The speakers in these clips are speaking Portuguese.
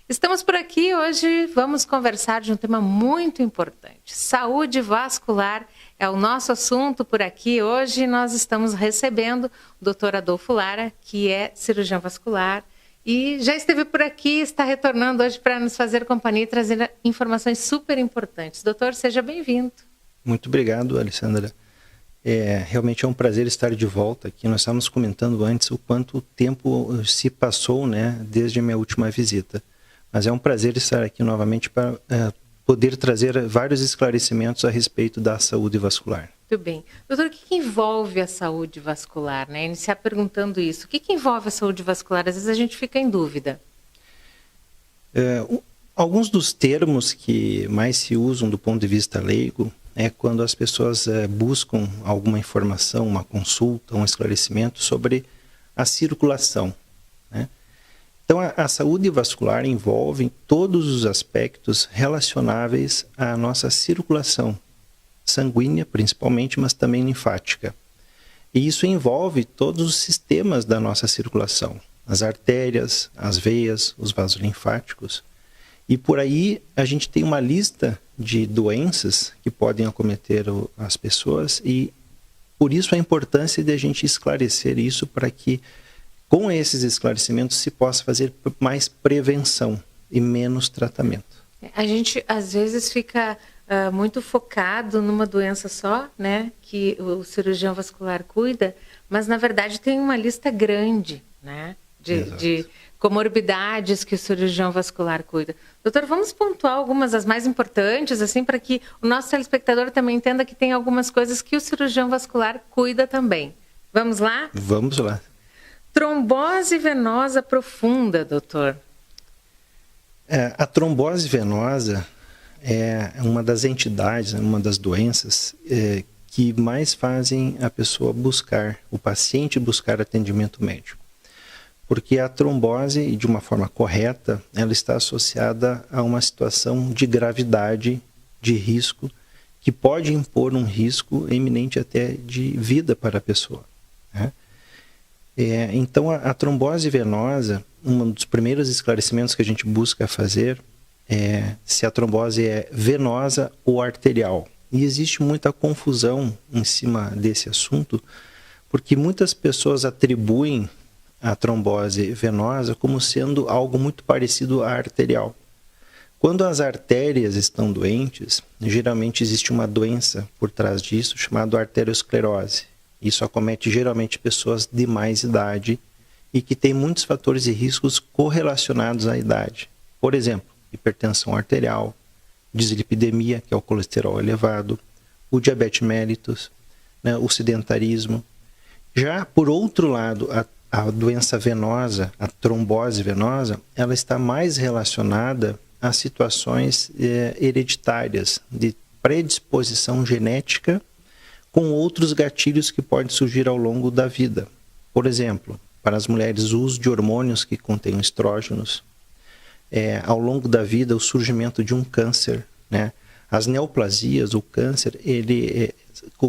Estamos por aqui hoje, vamos conversar de um tema muito importante. Saúde vascular é o nosso assunto por aqui. Hoje nós estamos recebendo o Dr. Adolfo Lara, que é cirurgião vascular e já esteve por aqui, está retornando hoje para nos fazer companhia e trazer informações super importantes. Doutor, seja bem-vindo. Muito obrigado, Alessandra. Realmente é um prazer estar de volta aqui. Nós estávamos comentando antes o quanto tempo se passou, né, desde a minha última visita. Mas é um prazer estar aqui novamente para poder trazer vários esclarecimentos a respeito da saúde vascular. Muito bem. Doutor, o que envolve a saúde vascular? Né? Iniciar perguntando isso. O que envolve a saúde vascular? Às vezes a gente fica em dúvida. Alguns dos termos que mais se usam do ponto de vista leigo é quando as pessoas buscam alguma informação, uma consulta, um esclarecimento sobre a circulação, né? Então, a saúde vascular envolve todos os aspectos relacionáveis à nossa circulação sanguínea, principalmente, mas também linfática. E isso envolve todos os sistemas da nossa circulação, as artérias, as veias, os vasos linfáticos. E por aí a gente tem uma lista de doenças que podem acometer as pessoas e por isso a importância de a gente esclarecer isso para que com esses esclarecimentos se possa fazer mais prevenção e menos tratamento. A gente às vezes fica muito focado numa doença só, né, que o cirurgião vascular cuida, mas na verdade tem uma lista grande, né, de comorbidades que o cirurgião vascular cuida. Doutor, vamos pontuar algumas das mais importantes, assim, para que o nosso telespectador também entenda que tem algumas coisas que o cirurgião vascular cuida também. Vamos lá? Vamos lá. Trombose venosa profunda, doutor. A trombose venosa é uma das entidades, uma das doenças que mais fazem a pessoa buscar, o paciente buscar atendimento médico. Porque a trombose, de uma forma correta, ela está associada a uma situação de gravidade, de risco, que pode impor um risco eminente até de vida para a pessoa, né? Então, a trombose venosa, um dos primeiros esclarecimentos que a gente busca fazer é se a trombose é venosa ou arterial. E existe muita confusão em cima desse assunto, porque muitas pessoas atribuem a trombose venosa como sendo algo muito parecido à arterial. Quando as artérias estão doentes, geralmente existe uma doença por trás disso chamada arteriosclerose. Isso acomete geralmente pessoas de mais idade e que têm muitos fatores e riscos correlacionados à idade. Por exemplo, hipertensão arterial, dislipidemia, que é o colesterol elevado, o diabetes mellitus, né, o sedentarismo. Já, por outro lado, a doença venosa, a trombose venosa, ela está mais relacionada a situações hereditárias, de predisposição genética, com outros gatilhos que podem surgir ao longo da vida. Por exemplo, para as mulheres, o uso de hormônios que contêm estrógenos. Ao longo da vida, o surgimento de um câncer, né? As neoplasias, o câncer, ele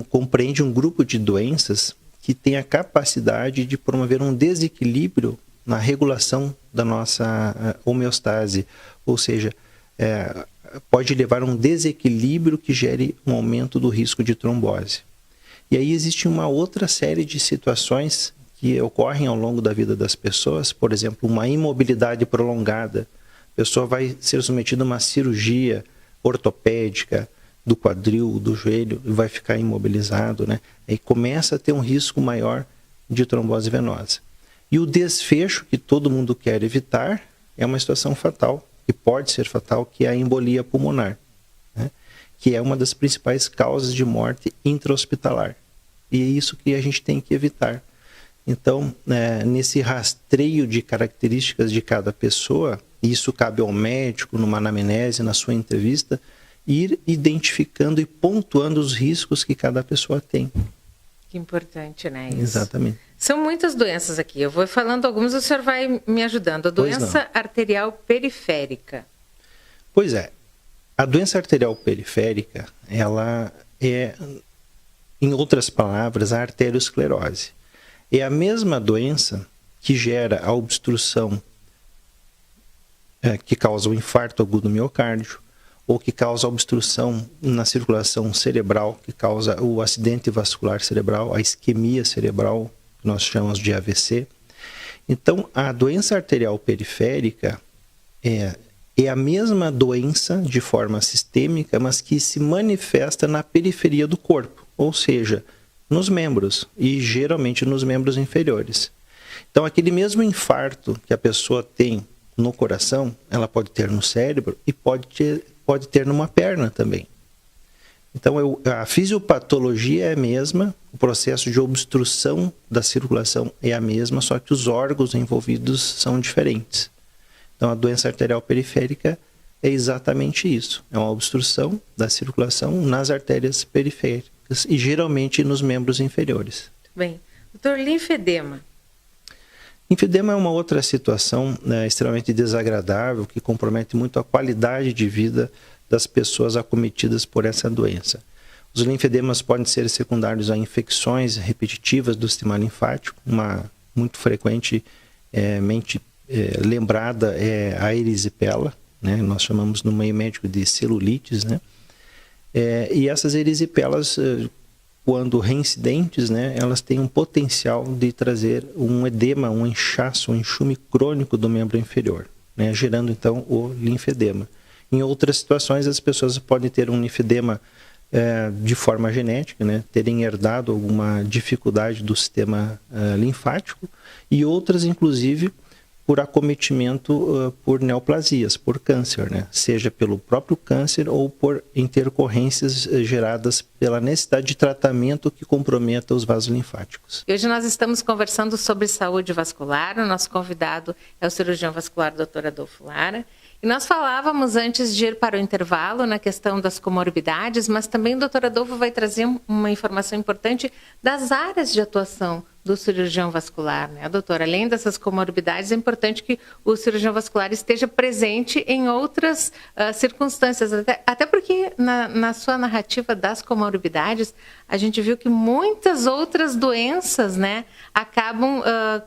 compreende um grupo de doenças que tem a capacidade de promover um desequilíbrio na regulação da nossa homeostase, ou seja, pode levar a um desequilíbrio que gere um aumento do risco de trombose. E aí existe uma outra série de situações que ocorrem ao longo da vida das pessoas, por exemplo, uma imobilidade prolongada. A pessoa vai ser submetida a uma cirurgia ortopédica do quadril, do joelho, e vai ficar imobilizado, né? Aí começa a ter um risco maior de trombose venosa. E o desfecho que todo mundo quer evitar é uma situação fatal, que pode ser fatal, que é a embolia pulmonar, né? Que é uma das principais causas de morte intra-hospitalar. E é isso que a gente tem que evitar. Então, nesse rastreio de características de cada pessoa, isso cabe ao médico, numa anamnese, na sua entrevista, ir identificando e pontuando os riscos que cada pessoa tem. Que importante, né? Isso. Exatamente. São muitas doenças aqui. Eu vou falando algumas, o senhor vai me ajudando. A doença arterial periférica. Pois é. A doença arterial periférica, ela é, em outras palavras, a arteriosclerose. É a mesma doença que gera a obstrução que causa o infarto agudo do miocárdio, ou que causa obstrução na circulação cerebral, que causa o acidente vascular cerebral, a isquemia cerebral, que nós chamamos de AVC. Então, a doença arterial periférica é a mesma doença de forma sistêmica, mas que se manifesta na periferia do corpo, ou seja, nos membros, e geralmente nos membros inferiores. Então, aquele mesmo infarto que a pessoa tem no coração, ela pode ter no cérebro e pode ter numa perna também. Então, a fisiopatologia é a mesma, o processo de obstrução da circulação é a mesma, só que os órgãos envolvidos são diferentes. Então, a doença arterial periférica é exatamente isso. É uma obstrução da circulação nas artérias periféricas e geralmente nos membros inferiores. Bem. Doutor, linfedema. Linfedema é uma outra situação extremamente desagradável que compromete muito a qualidade de vida das pessoas acometidas por essa doença. Os linfedemas podem ser secundários a infecções repetitivas do sistema linfático. Uma muito frequentemente lembrada é a erisipela, né? Nós chamamos no meio médico de celulites, né? E essas erisipelas, quando reincidentes, né, elas têm um potencial de trazer um edema, um inchaço, um enxume crônico do membro inferior, né, gerando então o linfedema. Em outras situações, as pessoas podem ter um linfedema de forma genética, né, terem herdado alguma dificuldade do sistema linfático, e outras, inclusive, por acometimento por neoplasias, por câncer, né? Seja pelo próprio câncer ou por intercorrências geradas pela necessidade de tratamento que comprometa os vasos linfáticos. E hoje nós estamos conversando sobre saúde vascular. O nosso convidado é o cirurgião vascular Dr. Adolfo Lara. E nós falávamos antes de ir para o intervalo na questão das comorbidades, mas também o Dr. Adolfo vai trazer uma informação importante das áreas de atuação do cirurgião vascular, né, doutor? Além dessas comorbidades, é importante que o cirurgião vascular esteja presente em outras circunstâncias, até porque na sua narrativa das comorbidades, a gente viu que muitas outras doenças, né, acabam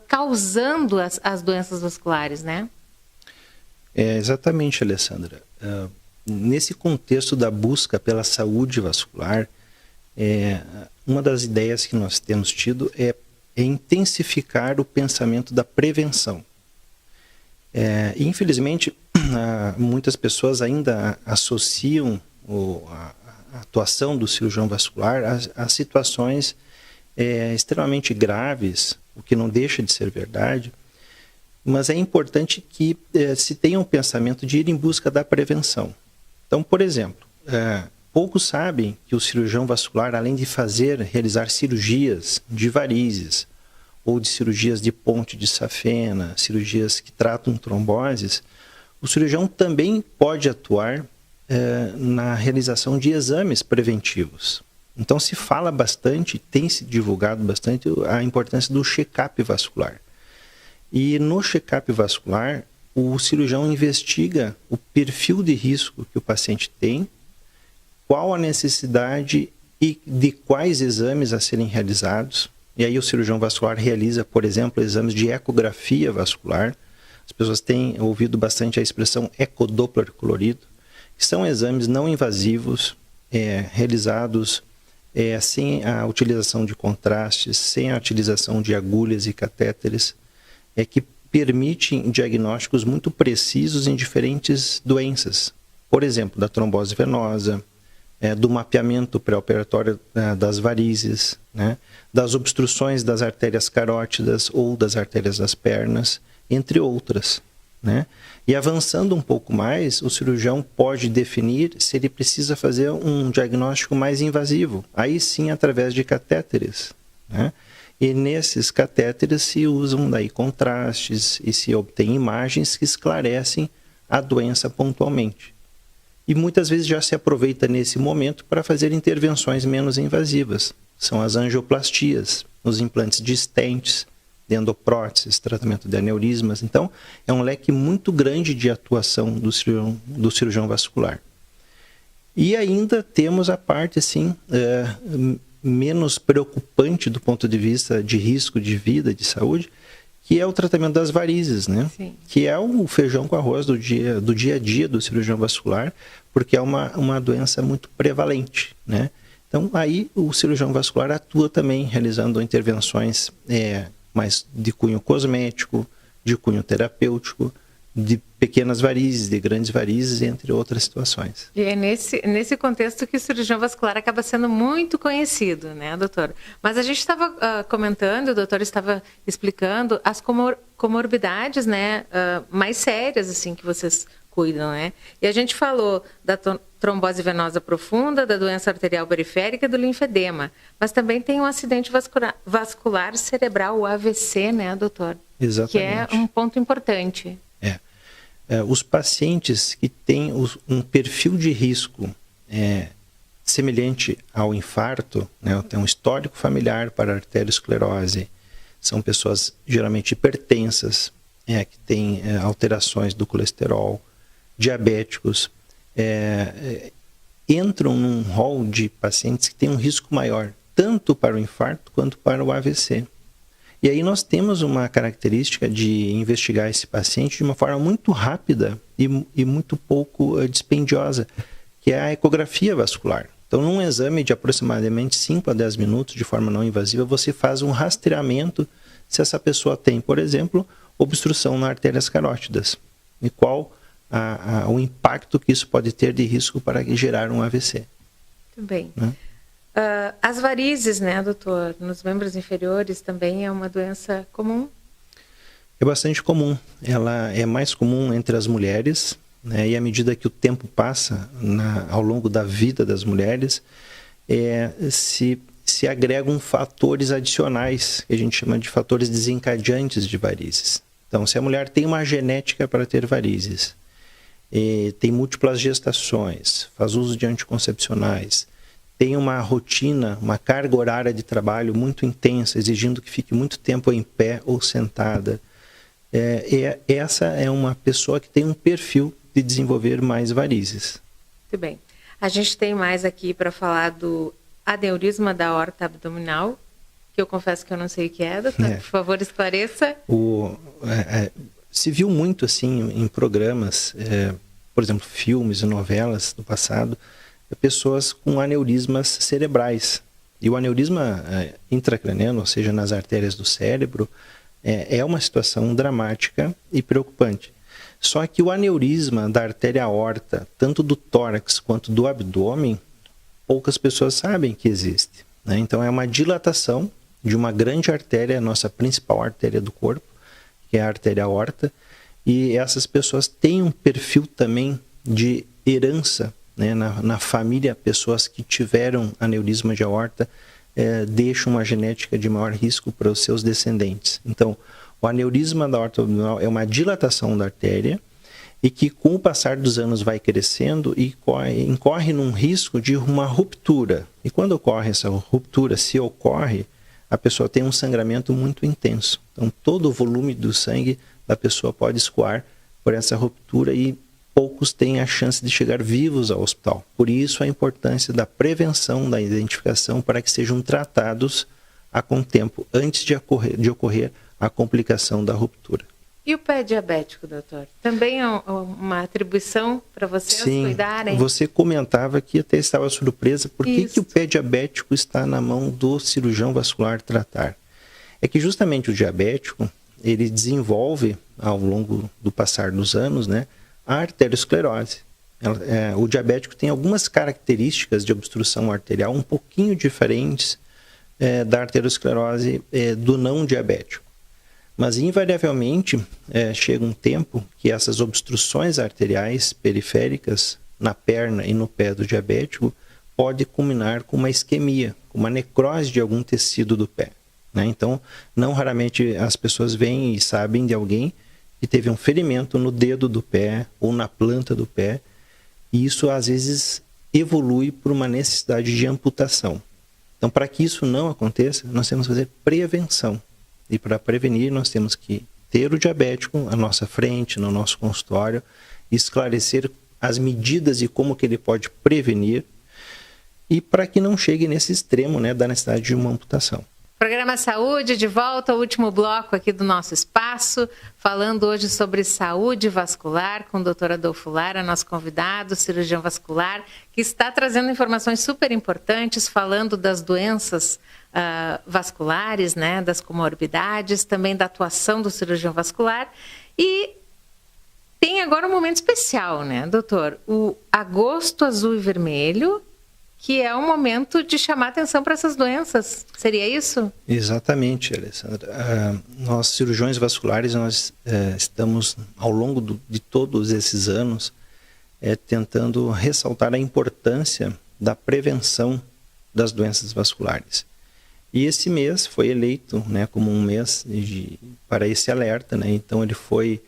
causando as doenças vasculares, né? Exatamente, Alessandra. Nesse contexto da busca pela saúde vascular, uma das ideias que nós temos tido é intensificar o pensamento da prevenção. Infelizmente, muitas pessoas ainda associam a atuação do cirurgião vascular a situações extremamente graves, o que não deixa de ser verdade, mas é importante que se tenha um pensamento de ir em busca da prevenção. Então, por exemplo, poucos sabem que o cirurgião vascular, além de realizar cirurgias de varizes ou de cirurgias de ponte de safena, cirurgias que tratam tromboses, o cirurgião também pode atuar na realização de exames preventivos. Então, se fala bastante, tem se divulgado bastante a importância do check-up vascular. E no check-up vascular, o cirurgião investiga o perfil de risco que o paciente tem, qual a necessidade e de quais exames a serem realizados. E aí o cirurgião vascular realiza, por exemplo, exames de ecografia vascular. As pessoas têm ouvido bastante a expressão ecodoppler colorido, que são exames não invasivos, realizados sem a utilização de contrastes, sem a utilização de agulhas e catéteres, que permitem diagnósticos muito precisos em diferentes doenças. Por exemplo, da trombose venosa, do mapeamento pré-operatório das varizes, né, das obstruções das artérias carótidas ou das artérias das pernas, entre outras, né? E avançando um pouco mais, o cirurgião pode definir se ele precisa fazer um diagnóstico mais invasivo, aí sim através de catéteres, né? E nesses catéteres se usam daí contrastes e se obtém imagens que esclarecem a doença pontualmente. E muitas vezes já se aproveita nesse momento para fazer intervenções menos invasivas. São as angioplastias, os implantes de stents, endopróteses, tratamento de aneurismas. Então, é um leque muito grande de atuação do cirurgião vascular. E ainda temos a parte, assim, menos preocupante do ponto de vista de risco de vida, de saúde, que é o tratamento das varizes, né? Sim. Que é o feijão com arroz do dia a dia do cirurgião vascular, porque é uma doença muito prevalente, né? Então, aí o cirurgião vascular atua também realizando intervenções mais de cunho cosmético, de cunho terapêutico, de pequenas varizes, de grandes varizes, entre outras situações. E é nesse contexto que o cirurgião vascular acaba sendo muito conhecido, né, doutor? Mas a gente estava comentando, o doutor estava explicando as comorbidades, né, mais sérias, assim, que vocês cuidam, né? E a gente falou da trombose venosa profunda, da doença arterial periférica e do linfedema. Mas também tem um acidente vascular cerebral, o AVC, né, doutor? Exatamente. Que é um ponto importante. Os pacientes que têm um perfil de risco semelhante ao infarto, né, tem um histórico familiar para arteriosclerose, são pessoas geralmente hipertensas, que têm alterações do colesterol, diabéticos, entram num rol de pacientes que têm um risco maior, tanto para o infarto quanto para o AVC. E aí nós temos uma característica de investigar esse paciente de uma forma muito rápida e muito pouco dispendiosa, que é a ecografia vascular. Então, num exame de aproximadamente 5 a 10 minutos, de forma não invasiva, você faz um rastreamento se essa pessoa tem, por exemplo, obstrução nas artérias carótidas. E qual o impacto que isso pode ter de risco para gerar um AVC. Muito bem. Né? As varizes, né, doutor, nos membros inferiores também é uma doença comum? É bastante comum. Ela é mais comum entre as mulheres, né, e à medida que o tempo passa ao longo da vida das mulheres, se agregam fatores adicionais, que a gente chama de fatores desencadeantes de varizes. Então, se a mulher tem uma genética para ter varizes, tem múltiplas gestações, faz uso de anticoncepcionais, tem uma rotina, uma carga horária de trabalho muito intensa, exigindo que fique muito tempo em pé ou sentada. Essa é uma pessoa que tem um perfil de desenvolver mais varizes. Muito bem. A gente tem mais aqui para falar do aneurisma da aorta abdominal, que eu confesso que eu não sei o que é, doutor. Por favor, esclareça. Se viu muito assim em programas, por exemplo, filmes e novelas do passado, pessoas com aneurismas cerebrais. E o aneurisma intracraniano, ou seja, nas artérias do cérebro, é uma situação dramática e preocupante. Só que o aneurisma da artéria aorta, tanto do tórax quanto do abdômen, poucas pessoas sabem que existe, né? Então é uma dilatação de uma grande artéria, a nossa principal artéria do corpo, que é a artéria aorta, e essas pessoas têm um perfil também de herança, né, na família. Pessoas que tiveram aneurisma de aorta deixam uma genética de maior risco para os seus descendentes. Então, o aneurisma da aorta abdominal é uma dilatação da artéria e que, com o passar dos anos, vai crescendo e incorre num risco de uma ruptura. E quando ocorre essa ruptura, se ocorre, a pessoa tem um sangramento muito intenso. Então, todo o volume do sangue da pessoa pode escoar por essa ruptura e poucos têm a chance de chegar vivos ao hospital. Por isso a importância da prevenção, da identificação, para que sejam tratados com tempo, antes de ocorrer a complicação da ruptura. E o pé diabético, doutor? Também é uma atribuição para vocês cuidarem? Sim, você comentava que até estava surpresa por que o pé diabético está na mão do cirurgião vascular tratar. É que justamente o diabético, ele desenvolve, ao longo do passar dos anos, né, a arteriosclerose. O diabético tem algumas características de obstrução arterial um pouquinho diferentes da arteriosclerose do não diabético. Mas, invariavelmente, chega um tempo que essas obstruções arteriais periféricas na perna e no pé do diabético pode culminar com uma isquemia, com uma necrose de algum tecido do pé, né? Então, não raramente as pessoas veem e sabem de alguém que teve um ferimento no dedo do pé ou na planta do pé, e isso às vezes evolui por uma necessidade de amputação. Então, para que isso não aconteça, nós temos que fazer prevenção. E para prevenir, nós temos que ter o diabético à nossa frente, no nosso consultório, esclarecer as medidas e como que ele pode prevenir, e para que não chegue nesse extremo, né, da necessidade de uma amputação. Programa Saúde, de volta ao último bloco aqui do nosso espaço, falando hoje sobre saúde vascular com o Dr. Adolfo Lara, nosso convidado, cirurgião vascular, que está trazendo informações super importantes, falando das doenças vasculares, né, das comorbidades, também da atuação do cirurgião vascular. E tem agora um momento especial, né, doutor? O Agosto Azul e Vermelho, que é um momento de chamar atenção para essas doenças. Seria isso? Exatamente, Alessandra. Nós, cirurgiões vasculares, nós estamos, ao longo de todos esses anos, tentando ressaltar a importância da prevenção das doenças vasculares. E esse mês foi eleito, né, como um mês para esse alerta, né? Então ele foi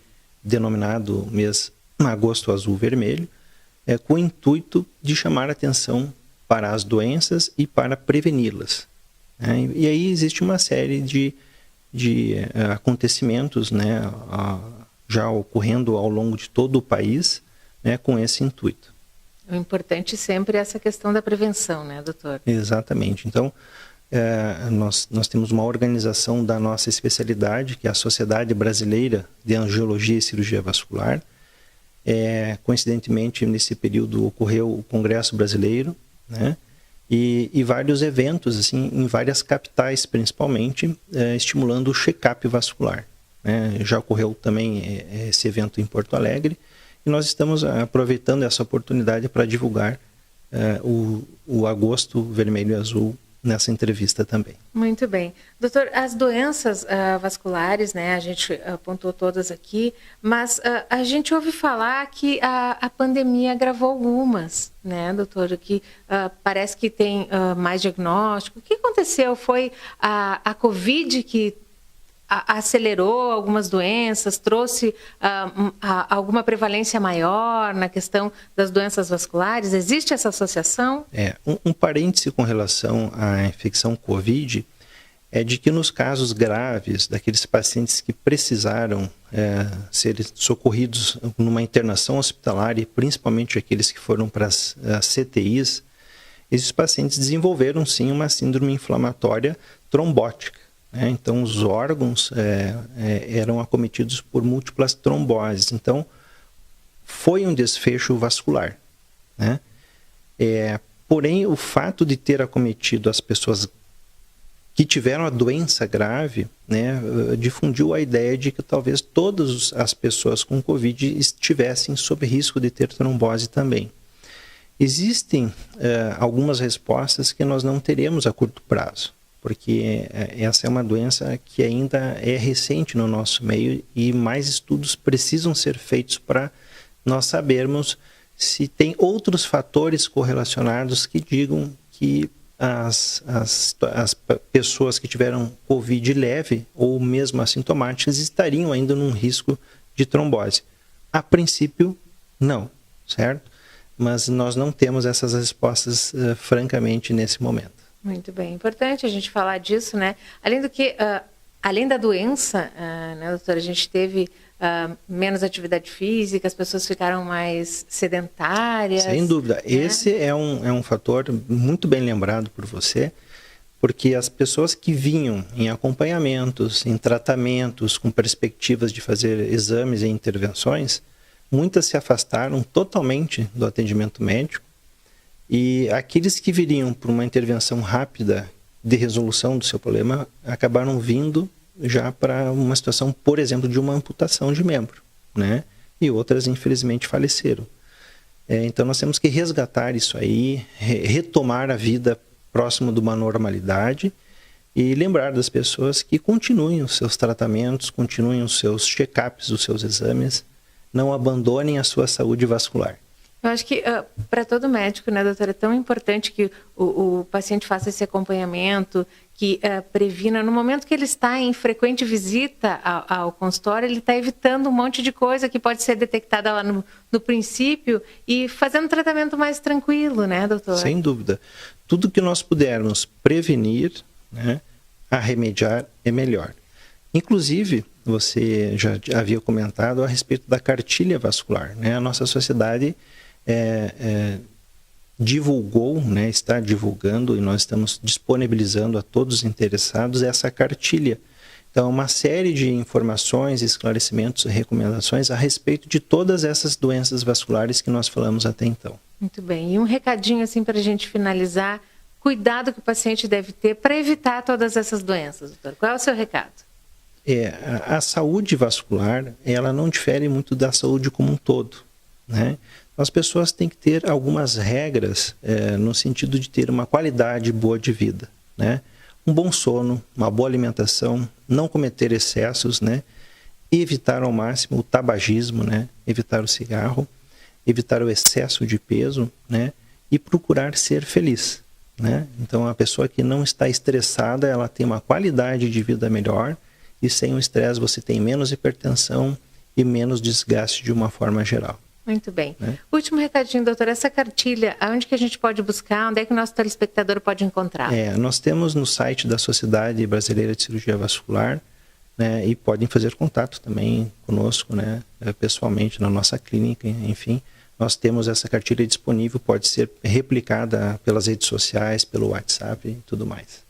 denominado mês Agosto Azul Vermelho, com o intuito de chamar atenção para as doenças e para preveni-las. Né? E aí existe uma série de acontecimentos, né, já ocorrendo ao longo de todo o país, né, com esse intuito. O importante sempre é essa questão da prevenção, né, doutor? Exatamente. Então, nós temos uma organização da nossa especialidade, que é a Sociedade Brasileira de Angiologia e Cirurgia Vascular. Coincidentemente, nesse período ocorreu o Congresso Brasileiro, né? E vários eventos assim, em várias capitais, principalmente, estimulando o check-up vascular. Né? Já ocorreu também esse evento em Porto Alegre, e nós estamos aproveitando essa oportunidade para divulgar o Agosto Vermelho e Azul nessa entrevista também. Muito bem. Doutor, as doenças vasculares, né, a gente apontou todas aqui, mas a gente ouve falar que a pandemia agravou algumas, né, doutor, que parece que tem mais diagnóstico. O que aconteceu? Foi a Covid que acelerou algumas doenças, trouxe alguma prevalência maior na questão das doenças vasculares? Existe essa associação? Um parêntese com relação à infecção Covid é de que nos casos graves, daqueles pacientes que precisaram ser socorridos numa internação hospitalar, e principalmente aqueles que foram para as CTIs, esses pacientes desenvolveram sim uma síndrome inflamatória trombótica. Então, os órgãos eram acometidos por múltiplas tromboses. Então, foi um desfecho vascular. Né? Porém, o fato de ter acometido as pessoas que tiveram a doença grave, né, difundiu a ideia de que talvez todas as pessoas com Covid estivessem sob risco de ter trombose também. Existem algumas respostas que nós não teremos a curto prazo, porque essa é uma doença que ainda é recente no nosso meio e mais estudos precisam ser feitos para nós sabermos se tem outros fatores correlacionados que digam que as pessoas que tiveram Covid leve ou mesmo assintomáticas estariam ainda num risco de trombose. A princípio, não, certo? Mas nós não temos essas respostas, francamente, nesse momento. Muito bem, importante a gente falar disso, né? Além do que, além da doença, né, doutora, a gente teve menos atividade física, as pessoas ficaram mais sedentárias. Sem dúvida, né? Esse é um fator muito bem lembrado por você, porque as pessoas que vinham em acompanhamentos, em tratamentos, com perspectivas de fazer exames e intervenções, muitas se afastaram totalmente do atendimento médico. E aqueles que viriam por uma intervenção rápida de resolução do seu problema acabaram vindo já para uma situação, por exemplo, de uma amputação de membro, né? E outras, infelizmente, faleceram. Então, nós temos que resgatar isso aí, retomar a vida próximo de uma normalidade e lembrar das pessoas que continuem os seus tratamentos, continuem os seus check-ups, os seus exames, não abandonem a sua saúde vascular. Eu acho que para todo médico, né, doutora, é tão importante que o paciente faça esse acompanhamento, que previna. No momento que ele está em frequente visita ao consultório, ele está evitando um monte de coisa que pode ser detectada lá no princípio e fazendo um tratamento mais tranquilo, né, doutor? Sem dúvida. Tudo que nós pudermos prevenir, né, arremediar é melhor. Inclusive, você já havia comentado a respeito da cartilha vascular, né? A nossa sociedade divulgou, né, está divulgando, e nós estamos disponibilizando a todos os interessados essa cartilha. Então, uma série de informações, esclarecimentos e recomendações a respeito de todas essas doenças vasculares que nós falamos até então. Muito bem. E um recadinho assim para a gente finalizar, cuidado que o paciente deve ter para evitar todas essas doenças, doutor. Qual é o seu recado? A saúde vascular, ela não difere muito da saúde como um todo, né? As pessoas têm que ter algumas regras no sentido de ter uma qualidade boa de vida, né? Um bom sono, uma boa alimentação, não cometer excessos, né? Evitar ao máximo o tabagismo, né? Evitar o cigarro, evitar o excesso de peso, né? E procurar ser feliz, né? Então, a pessoa que não está estressada, ela tem uma qualidade de vida melhor, e sem o estresse você tem menos hipertensão e menos desgaste de uma forma geral. Muito bem. Último recadinho, doutor. Essa cartilha, aonde que a gente pode buscar? Onde é que o nosso telespectador pode encontrar? Nós temos no site da Sociedade Brasileira de Cirurgia Vascular, né, e podem fazer contato também conosco, né, pessoalmente na nossa clínica, enfim. Nós temos essa cartilha disponível, pode ser replicada pelas redes sociais, pelo WhatsApp e tudo mais.